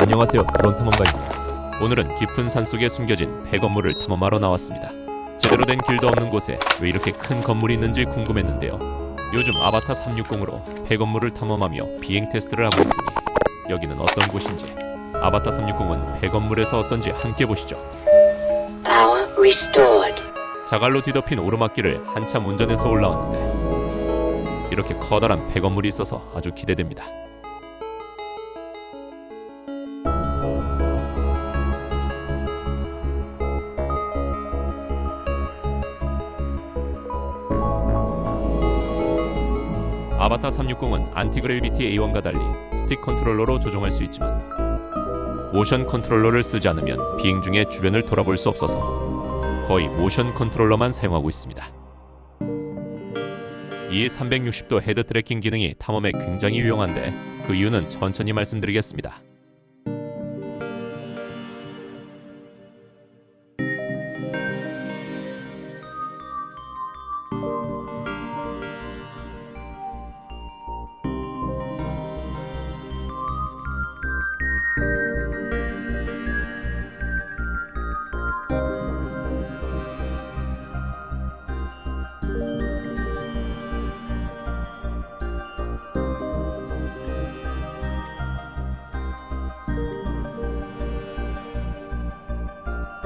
안녕하세요. 드론 탐험가입니다. 오늘은 깊은 산속에 숨겨진 폐건물을 탐험하러 나왔습니다. 제대로 된 길도 없는 곳에 왜 이렇게 큰 건물이 있는지 궁금했는데요. 요즘 아바타 360으로 폐건물을 탐험하며 비행 테스트를 하고 있으니 여기는 어떤 곳인지, 아바타 360은 폐건물에서 어떤지 함께 보시죠. Power restored. 자갈로 뒤덮인 오르막길을 한참 운전해서 올라왔는데 이렇게 커다란 폐건물이 있어서 아주 기대됩니다. 아바타 360은 안티그래비티 A1과 달리 스틱 컨트롤러로 조종할 수 있지만 모션 컨트롤러를 쓰지 않으면 비행 중에 주변을 돌아볼 수 없어서 거의 모션 컨트롤러만 사용하고 있습니다. 이 360도 헤드 트래킹 기능이 탐험에 굉장히 유용한데 그 이유는 천천히 말씀드리겠습니다.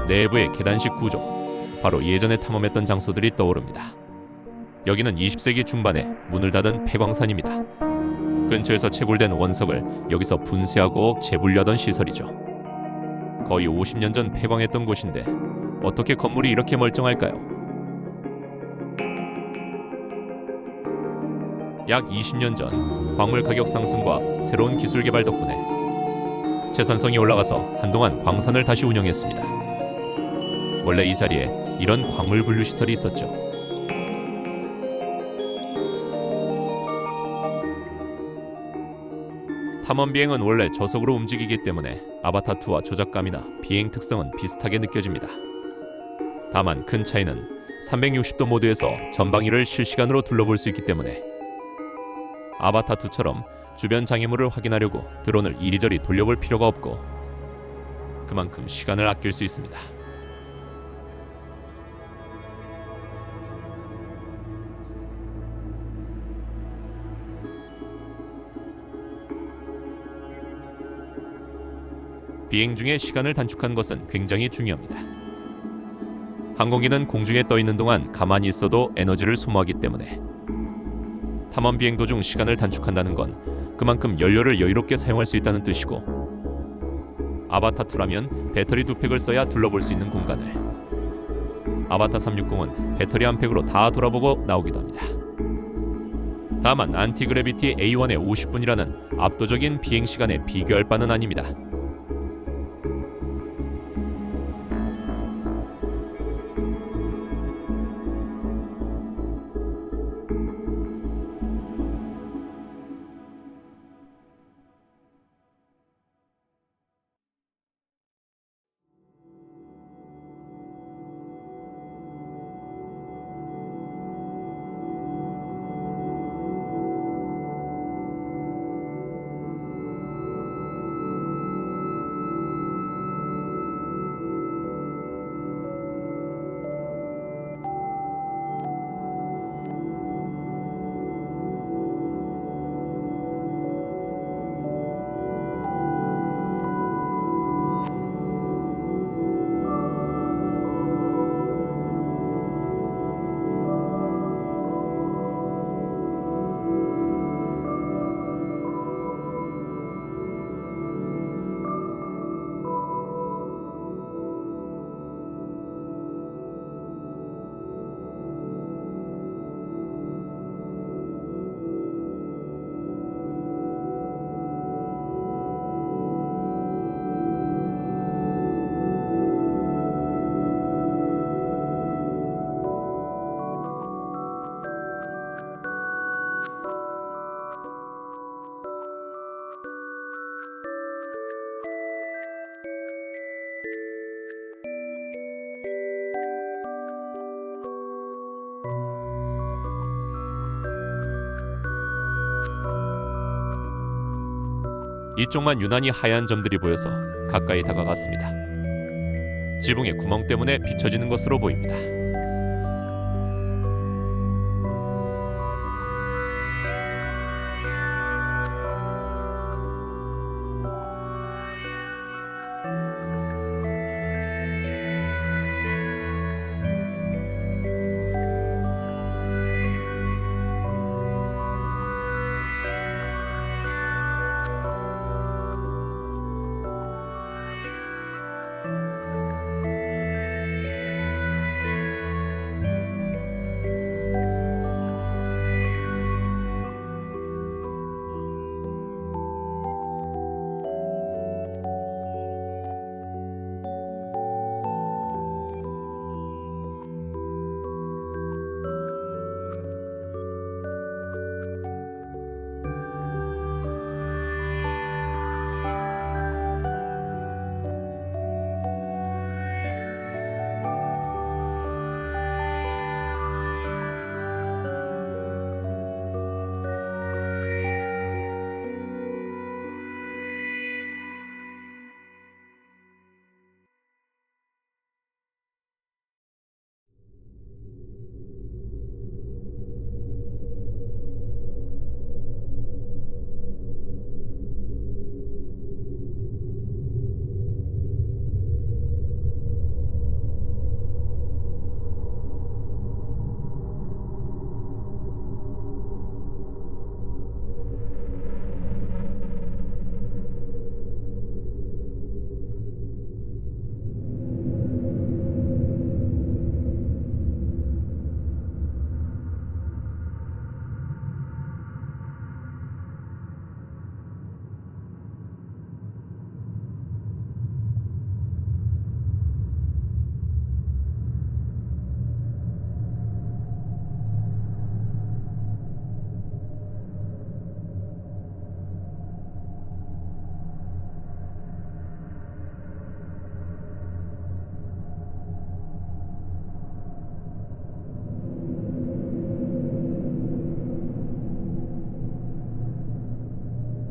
내부의 계단식 구조, 바로 예전에 탐험했던 장소들이 떠오릅니다. 여기는 20세기 중반에 문을 닫은 폐광산입니다. 근처에서 채굴된 원석을 여기서 분쇄하고 재분류하던 시설이죠. 거의 50년 전 폐광했던 곳인데 어떻게 건물이 이렇게 멀쩡할까요? 약 20년 전 광물 가격 상승과 새로운 기술 개발 덕분에 채산성이 올라가서 한동안 광산을 다시 운영했습니다. 원래 이 자리에 이런 광물 분류 시설이 있었죠. 탐험 비행은 원래 저속으로 움직이기 때문에 아바타 2와 조작감이나 비행 특성은 비슷하게 느껴집니다. 다만 큰 차이는 360도 모드에서 전방위를 실시간으로 둘러볼 수 있기 때문에 아바타 2처럼 주변 장애물을 확인하려고 드론을 이리저리 돌려볼 필요가 없고 그만큼 시간을 아낄 수 있습니다. 비행 중에 시간을 단축한 것은 굉장히 중요합니다. 항공기는 공중에 떠 있는 동안 가만히 있어도 에너지를 소모하기 때문에 탐험 비행 도중 시간을 단축한다는 건 그만큼 연료를 여유롭게 사용할 수 있다는 뜻이고, 아바타 2라면 배터리 2팩을 써야 둘러볼 수 있는 공간을, 아바타 360은 배터리 한 팩으로 다 돌아보고 나오기도 합니다. 다만 안티그래비티 A1의 50분이라는 압도적인 비행 시간에 비교할 바는 아닙니다. 이쪽만 유난히 하얀 점들이 보여서 가까이 다가갔습니다. 지붕의 구멍 때문에 비춰지는 것으로 보입니다.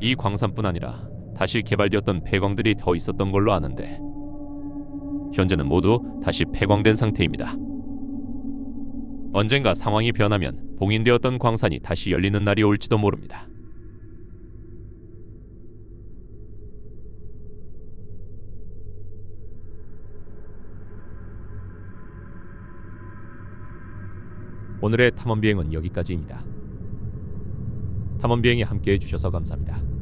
이 광산뿐 아니라 다시 개발되었던 폐광들이 더 있었던 걸로 아는데 현재는 모두 다시 폐광된 상태입니다. 언젠가 상황이 변하면 봉인되었던 광산이 다시 열리는 날이 올지도 모릅니다. 오늘의 탐험 비행은 여기까지입니다. 탐험 비행에 함께해 주셔서 감사합니다.